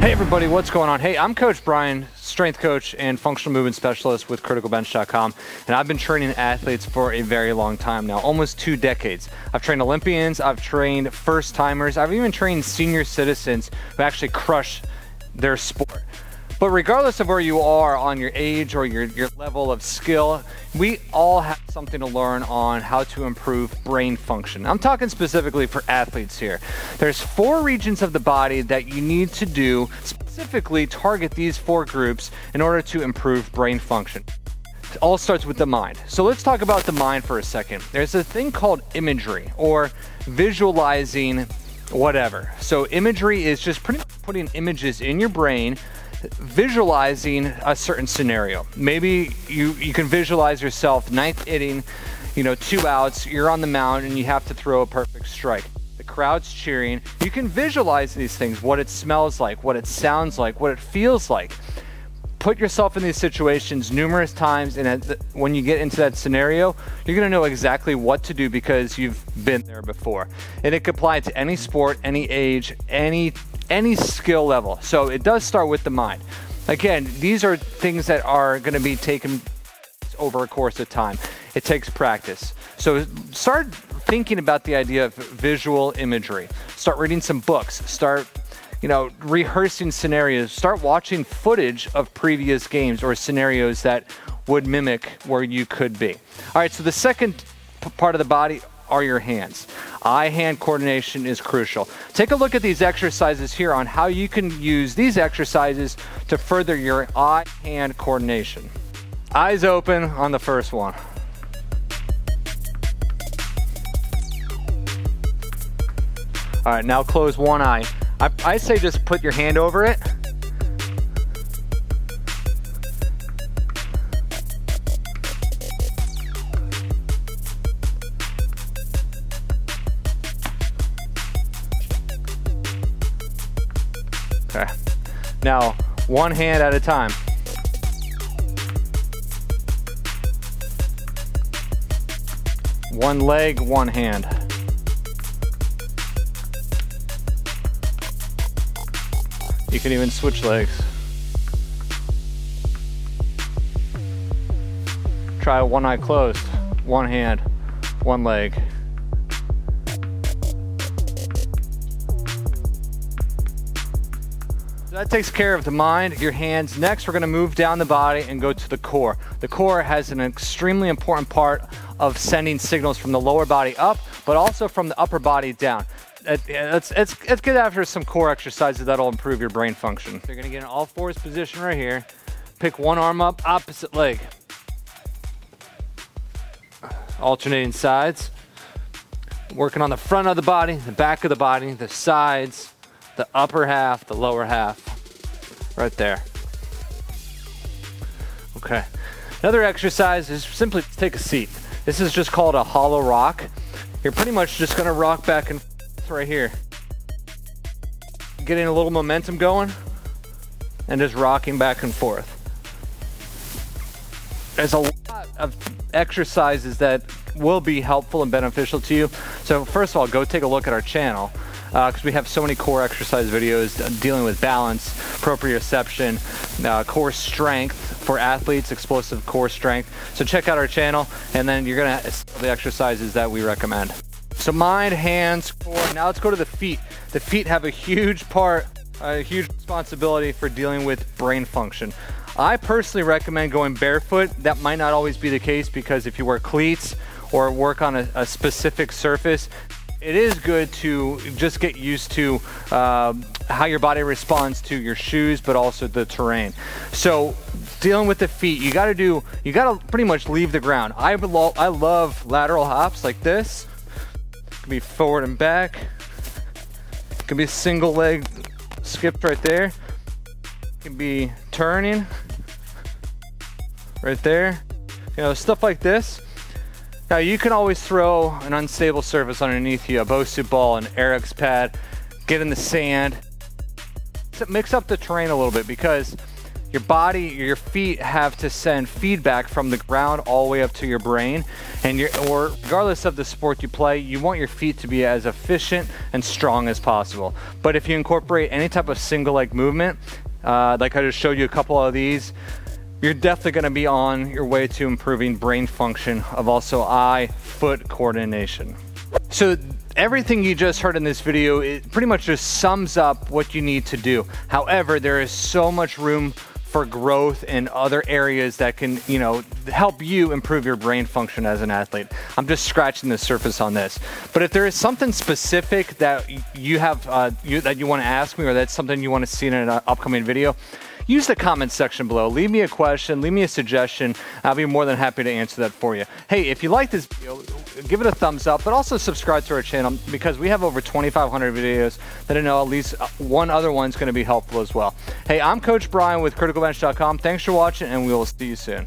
Hey everybody, what's going on? Hey, I'm Coach Brian, strength coach and functional movement specialist with criticalbench.com, and I've been training athletes for a very long time now, almost 2 decades. I've trained Olympians, I've trained first timers, I've even trained senior citizens who actually crush their sport. But regardless of where you are on your age or your level of skill, we all have something to learn on how to improve brain function. I'm talking specifically for athletes here. There's 4 regions of the body that you need to do, specifically target these 4 groups in order to improve brain function. It all starts with the mind. So let's talk about the mind for a second. There's a thing called imagery, or visualizing whatever. So imagery is just pretty much putting images in your brain, visualizing a certain scenario. Maybe you can visualize yourself 9th inning, 2 outs, you're on the mound and you have to throw a perfect strike. The crowd's cheering. You can visualize these things, what it smells like, what it sounds like, what it feels like. Put yourself in these situations numerous times, and when you get into that scenario, you're gonna know exactly what to do because you've been there before. And it can apply to any sport, any age, any skill level. So it does start with the mind. Again, these are things that are going to be taken over a course of time. It takes practice. So start thinking about the idea of visual imagery. Start reading some books. Start rehearsing scenarios. Start watching footage of previous games or scenarios that would mimic where you could be. All right, so the second part of the body are your hands. Eye-hand coordination is crucial. Take a look at these exercises here on how you can use these exercises to further your eye-hand coordination. Eyes open on the first one. All right, now close one eye. I say just put your hand over it. Okay. Now, one hand at a time. One leg, one hand. You can even switch legs. Try one eye closed, one hand, one leg. That takes care of the mind, your hands. Next, we're gonna move down the body and go to the core. The core has an extremely important part of sending signals from the lower body up, but also from the upper body down. Let's get after some core exercises that'll improve your brain function. You're gonna get in all fours position right here. Pick one arm up, opposite leg. Alternating sides. Working on the front of the body, the back of the body, the sides, the upper half, the lower half, right there. Okay. Another exercise is simply take a seat. This is just called a hollow rock. You're pretty much just gonna rock back and forth right here. Getting a little momentum going and just rocking back and forth. There's a lot of exercises that will be helpful and beneficial to you. So first of all, go take a look at our channel, because we have so many core exercise videos dealing with balance, proprioception, core strength for athletes, explosive core strength. So check out our channel, and then you're gonna see the exercises that we recommend. So mind, hands, core. Now let's go to the feet. The feet have a huge part, a huge responsibility for dealing with brain function. I personally recommend going barefoot. That might not always be the case, because if you wear cleats or work on a specific surface, it is good to just get used to how your body responds to your shoes, but also the terrain. So dealing with the feet, you gotta pretty much leave the ground. I love lateral hops like this. It can be forward and back. It can be a single leg skip right there. It can be turning right there. Stuff like this. Now you can always throw an unstable surface underneath you, a Bosu ball, an Eric's pad, get in the sand. Mix up the terrain a little bit, because Your body, your feet have to send feedback from the ground all the way up to your brain. And or regardless of the sport you play, you want your feet to be as efficient and strong as possible. But if you incorporate any type of single leg movement, like I just showed you a couple of these, you're definitely going to be on your way to improving brain function of also eye-foot coordination. So everything you just heard in this video, it pretty much just sums up what you need to do. However, there is so much room for growth in other areas that can, help you improve your brain function as an athlete. I'm just scratching the surface on this. But if there is something specific that you have that you want to ask me, or that's something you want to see in an upcoming video, use the comment section below. Leave me a question, leave me a suggestion. I'll be more than happy to answer that for you. Hey, if you like this video, give it a thumbs up, but also subscribe to our channel because we have over 2,500 videos that I know at least one other one's going to be helpful as well. Hey, I'm Coach Brian with criticalbench.com. Thanks for watching, and we will see you soon.